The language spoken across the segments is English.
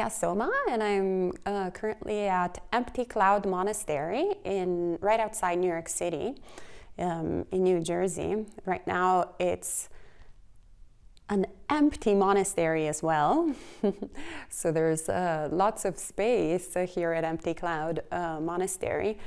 Ayya Soma, and I'm currently at Empty Cloud Monastery right outside New York City, in New Jersey. Right now it's an empty monastery as well. So there's lots of space here at Empty Cloud Monastery.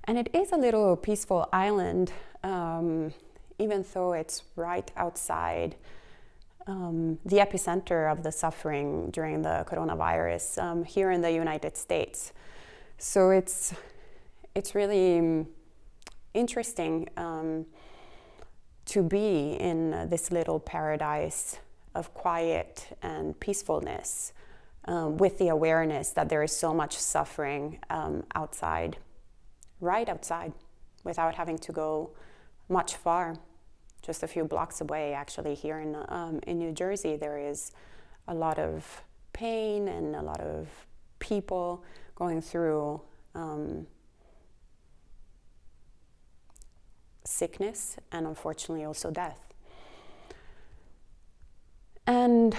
And it is a little peaceful island, even though it's right outside the epicenter of the suffering during the coronavirus here in the United States. So it's really interesting to be in this little paradise of quiet and peacefulness, with the awareness that there is so much suffering outside, right outside, without having to go much far. Just a few blocks away, actually, here in New Jersey, there is a lot of pain and a lot of people going through sickness and, unfortunately, also death. And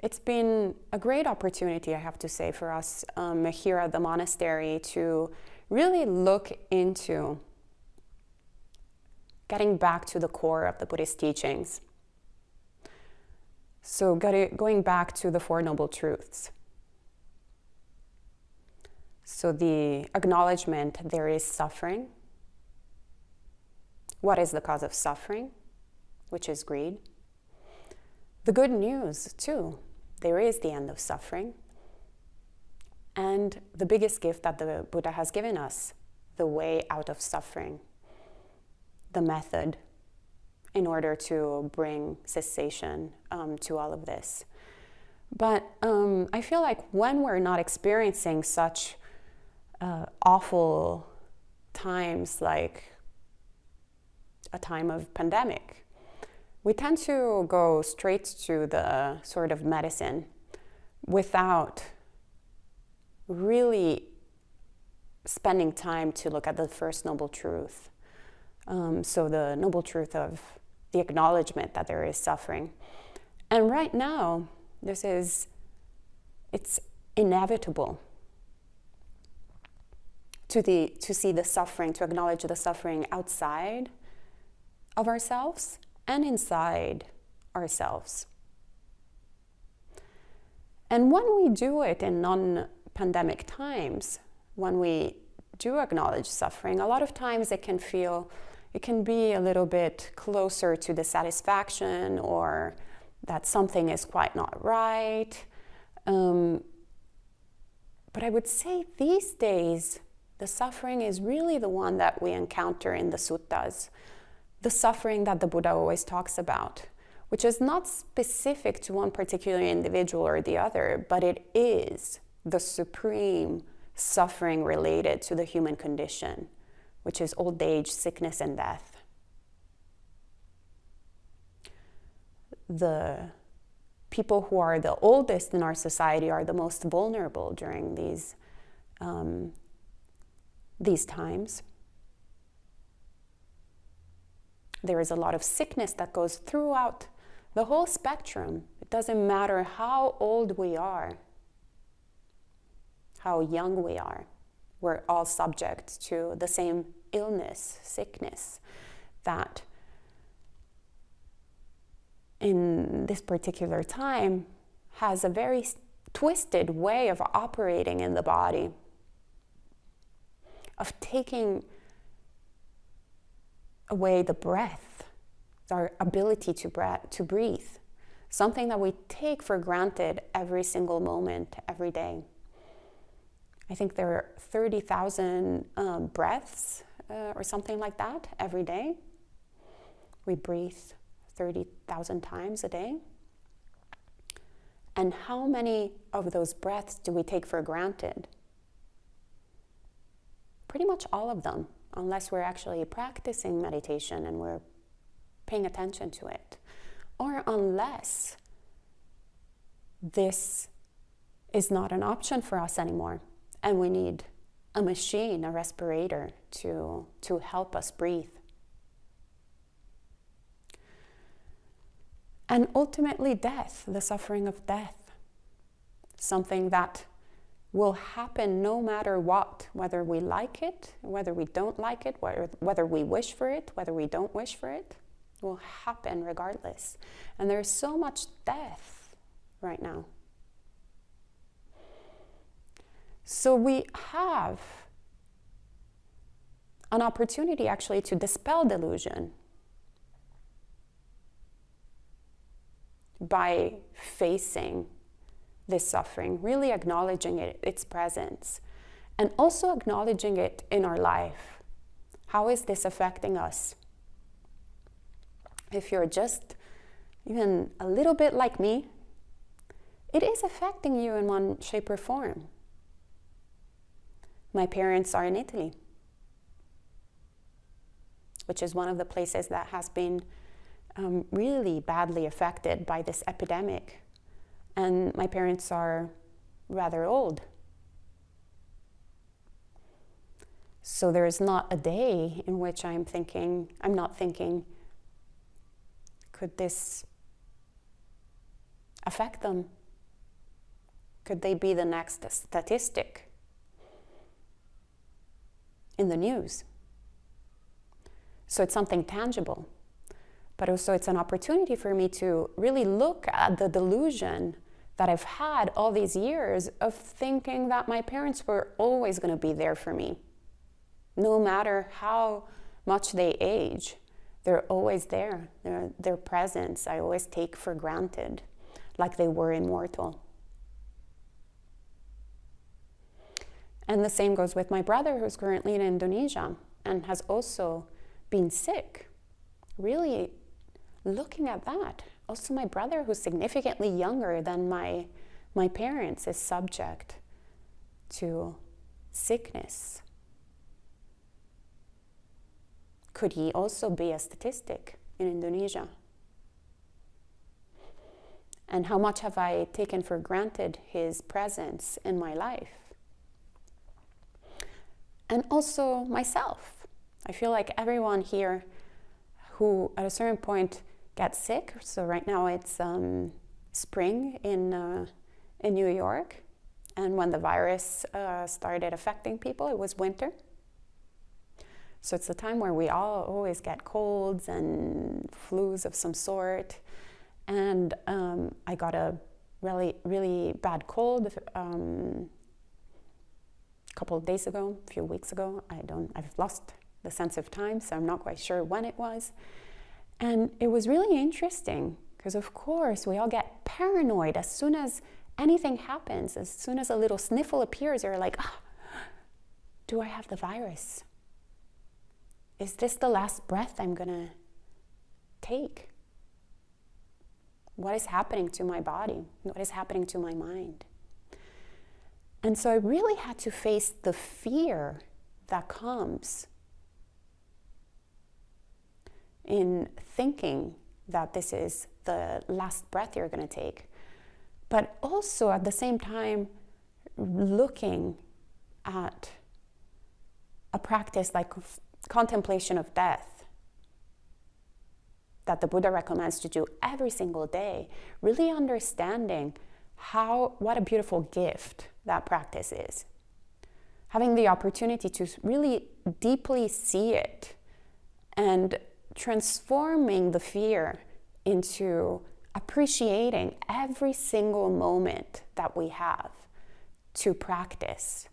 it's been a great opportunity, I have to say, for us here at the monastery to really look into getting back to the core of the Buddhist teachings. So going back to the Four Noble Truths. So the acknowledgement there is suffering. What is the cause of suffering? Which is greed. The good news, too, there is the end of suffering. And the biggest gift that the Buddha has given us, the way out of suffering. The method in order to bring cessation to all of this. But I feel like when we're not experiencing such awful times like a time of pandemic, we tend to go straight to the sort of medicine without really spending time to look at the First Noble Truth. So the noble truth of the acknowledgement that there is suffering. And right now, it's inevitable to see the suffering, to acknowledge the suffering outside of ourselves and inside ourselves. And when we do it in non-pandemic times, when we do acknowledge suffering, a lot of times it can be a little bit closer to dissatisfaction or that something is quite not right. But I would say these days, the suffering is really the one that we encounter in the suttas, the suffering that the Buddha always talks about, which is not specific to one particular individual or the other, but it is the supreme suffering related to the human condition, which is old age, sickness, and death. The people who are the oldest in our society are the most vulnerable during these times. There is a lot of sickness that goes throughout the whole spectrum. It doesn't matter how old we are, how young we are. We're all subject to the same illness, sickness, that in this particular time has a very twisted way of operating in the body, of taking away the breath, our ability to breathe, something that we take for granted every single moment, every day. I think there are 30,000 breaths or something like that every day. We breathe 30,000 times a day. And how many of those breaths do we take for granted? Pretty much all of them, unless we're actually practicing meditation and we're paying attention to it. Or unless this is not an option for us anymore. And we need a machine, a respirator, to help us breathe. And ultimately death, the suffering of death. something that will happen no matter what, whether we like it, whether we don't like it, whether we wish for it, whether we don't wish for it, will happen regardless. And there's so much death right now. So we have an opportunity actually to dispel delusion by facing this suffering, really acknowledging its presence, and also acknowledging it in our life. How is this affecting us? If you're just even a little bit like me, it is affecting you in one shape or form. My parents are in Italy, which is one of the places that has been really badly affected by this epidemic. And my parents are rather old. So there is not a day in which I'm not thinking, could this affect them? Could they be the next statistic in the news? So it's something tangible. But also it's an opportunity for me to really look at the delusion that I've had all these years of thinking that my parents were always going to be there for me. No matter how much they age, they're always there. Their presence I always take for granted, like they were immortal. And the same goes with my brother, who's currently in Indonesia and has also been sick. Really looking at that. Also, my brother, who's significantly younger than my parents, is subject to sickness. Could he also be a statistic in Indonesia? And how much have I taken for granted his presence in my life? And also myself. I feel like everyone here who at a certain point gets sick. So right now it's spring in New York. And when the virus started affecting people, it was winter. So it's a time where we all always get colds and flus of some sort. And I got a really, really bad cold a couple of days ago, a few weeks ago. I've lost the sense of time, so I'm not quite sure when it was. And it was really interesting because, of course, we all get paranoid as soon as anything happens. As soon as a little sniffle appears, you're like, do I have the virus? Is this the last breath I'm going to take? What is happening to my body? What is happening to my mind? And so I really had to face the fear that comes in thinking that this is the last breath you're going to take. But also at the same time, looking at a practice like contemplation of death that the Buddha recommends to do every single day, really understanding what a beautiful gift that practice is. Having the opportunity to really deeply see it and transforming the fear into appreciating every single moment that we have to practice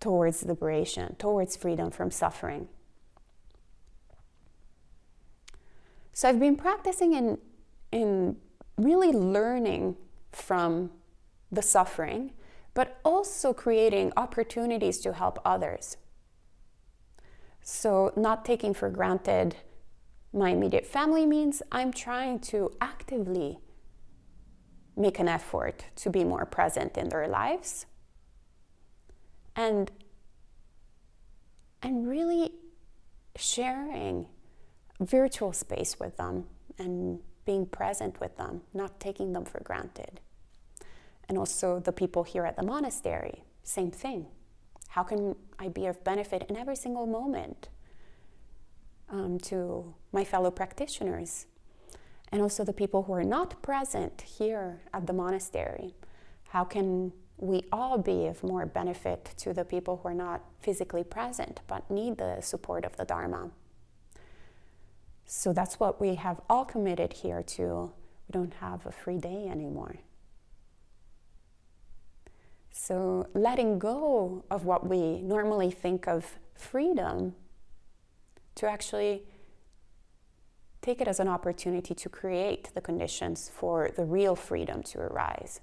towards liberation, towards freedom from suffering. So I've been practicing in really learning from the suffering, but also creating opportunities to help others. So not taking for granted my immediate family means I'm trying to actively make an effort to be more present in their lives and really sharing virtual space with them and being present with them, not taking them for granted. And also the people here at the monastery, same thing. How can I be of benefit in every single moment to my fellow practitioners? And also the people who are not present here at the monastery. How can we all be of more benefit to the people who are not physically present but need the support of the Dharma? So that's what we have all committed here to. We don't have a free day anymore. So letting go of what we normally think of freedom, to actually take it as an opportunity to create the conditions for the real freedom to arise.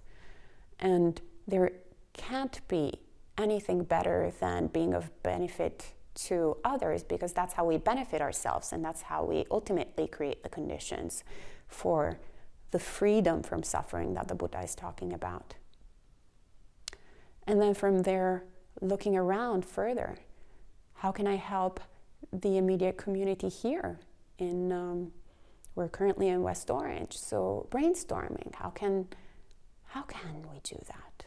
And there can't be anything better than being of benefit to others, because that's how we benefit ourselves, and that's how we ultimately create the conditions for the freedom from suffering that the Buddha is talking about. And then from there, looking around further, how can I help the immediate community here? We're currently in West Orange, so brainstorming, how can we do that?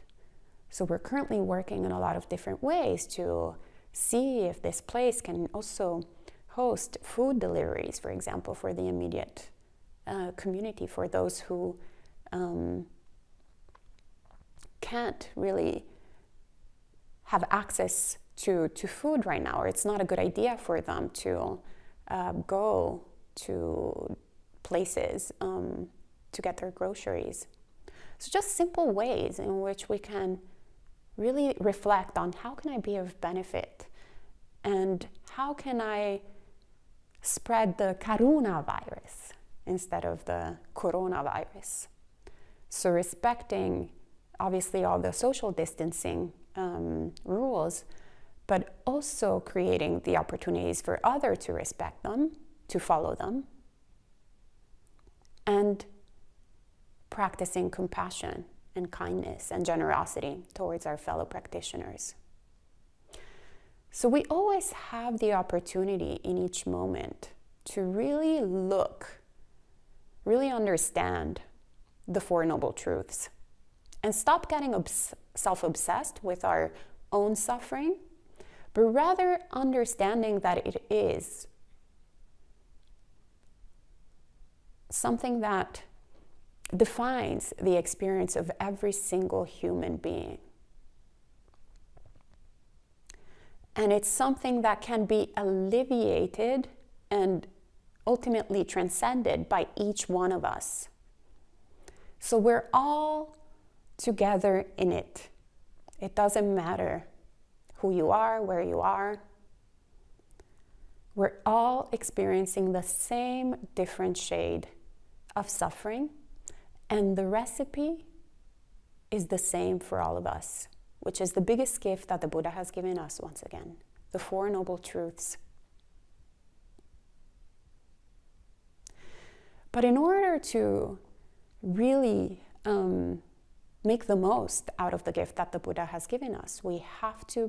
So we're currently working in a lot of different ways to see if this place can also host food deliveries, for example, for the immediate community, for those who can't really have access to food right now, or it's not a good idea for them to go to places to get their groceries. So just simple ways in which we can really reflect on how can I be of benefit, and how can I spread the karuna virus instead of the coronavirus. So respecting obviously all the social distancing rules, but also creating the opportunities for others to respect them, to follow them, and practicing compassion and kindness and generosity towards our fellow practitioners. So we always have the opportunity in each moment to really look, really understand the Four Noble Truths, and stop getting self-obsessed with our own suffering, but rather understanding that it is something that defines the experience of every single human being. And it's something that can be alleviated and ultimately transcended by each one of us. So we're all together in it. It doesn't matter who you are, where you are. We're all experiencing the same different shade of suffering, and the recipe is the same for all of us, which is the biggest gift that the Buddha has given us once again, the Four Noble Truths. But in order to really make the most out of the gift that the Buddha has given us, we have to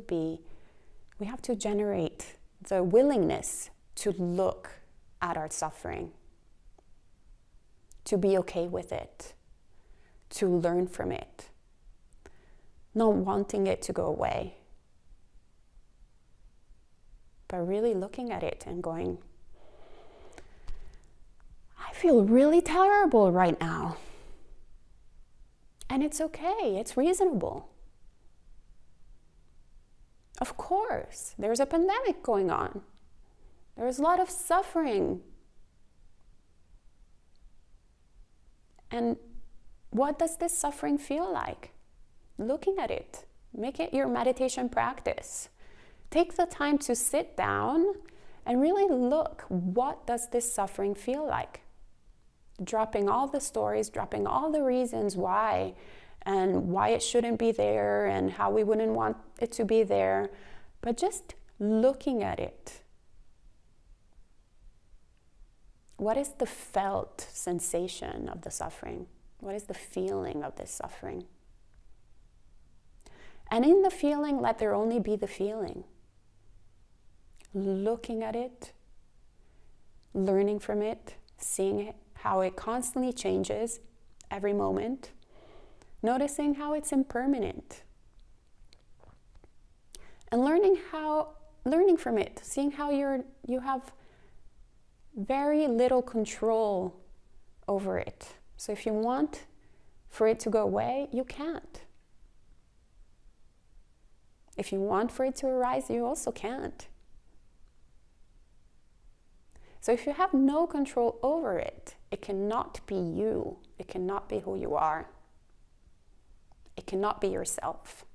generate the willingness to look at our suffering, to be okay with it, to learn from it, not wanting it to go away, but really looking at it and going, I feel really terrible right now. And it's okay, it's reasonable. Of course, there's a pandemic going on. There's a lot of suffering. And what does this suffering feel like? Looking at it, make it your meditation practice. Take the time to sit down and really look, what does this suffering feel like? Dropping all the stories, dropping all the reasons why, and why it shouldn't be there, and how we wouldn't want it to be there, but just looking at it. What is the felt sensation of the suffering? What is the feeling of this suffering? And in the feeling, let there only be the feeling. Looking at it, learning from it, seeing it, how it constantly changes every moment, noticing how it's impermanent, and learning from it, seeing how you have very little control over it. So if you want for it to go away, you can't. If you want for it to arise, you also can't. So if you have no control over it, it cannot be you. It cannot be who you are. It cannot be yourself.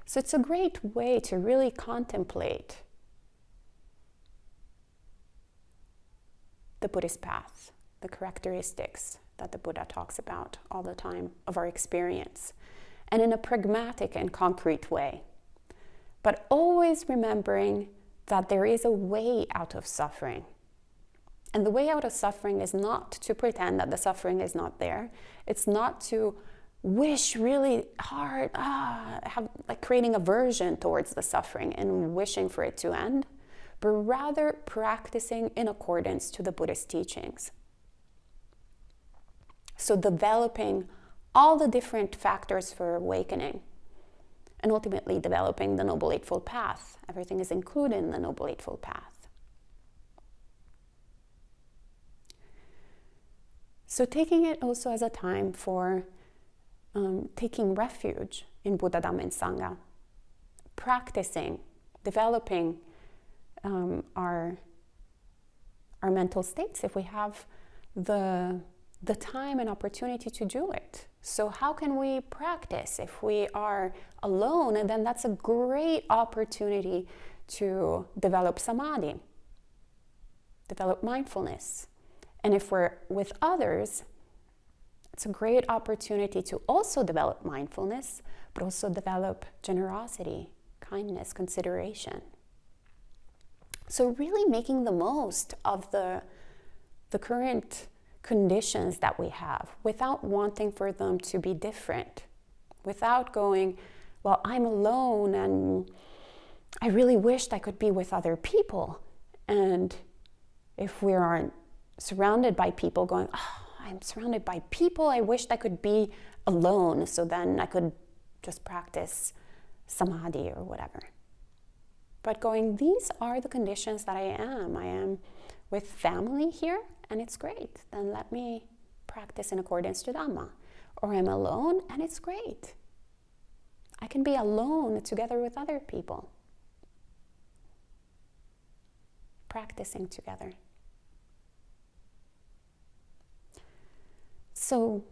So it's a great way to really contemplate the Buddhist path, the characteristics that the Buddha talks about all the time of our experience, and in a pragmatic and concrete way. But always remembering that there is a way out of suffering. And the way out of suffering is not to pretend that the suffering is not there. It's not to wish really hard, have like creating aversion towards the suffering and wishing for it to end, but rather practicing in accordance to the Buddhist teachings. So developing all the different factors for awakening, and ultimately developing the Noble Eightfold Path. Everything is included in the Noble Eightfold Path. So taking it also as a time for taking refuge in Buddha, Dhamma, and Sangha, practicing, developing our mental states if we have the time and opportunity to do it. So how can we practice if we are alone? And then that's a great opportunity to develop samadhi, develop mindfulness. And if we're with others, it's a great opportunity to also develop mindfulness, but also develop generosity, kindness, consideration. So really making the most of the current conditions that we have without wanting for them to be different, without going, well, I'm alone and I really wished I could be with other people. And if we aren't surrounded by people, going, I'm surrounded by people, I wished I could be alone so then I could just practice samadhi or whatever. But going, these are the conditions that I am with family here, and it's great. Then let me practice in accordance to Dhamma. Or I'm alone, and it's great. I can be alone together with other people, practicing together. So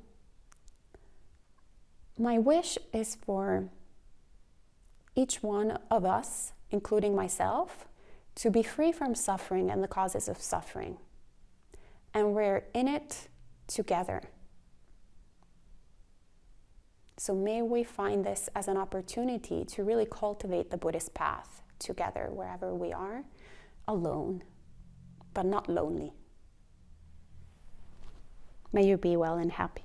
my wish is for each one of us, including myself, to be free from suffering and the causes of suffering. And we're in it together. So may we find this as an opportunity to really cultivate the Buddhist path together, wherever we are, alone, but not lonely. May you be well and happy.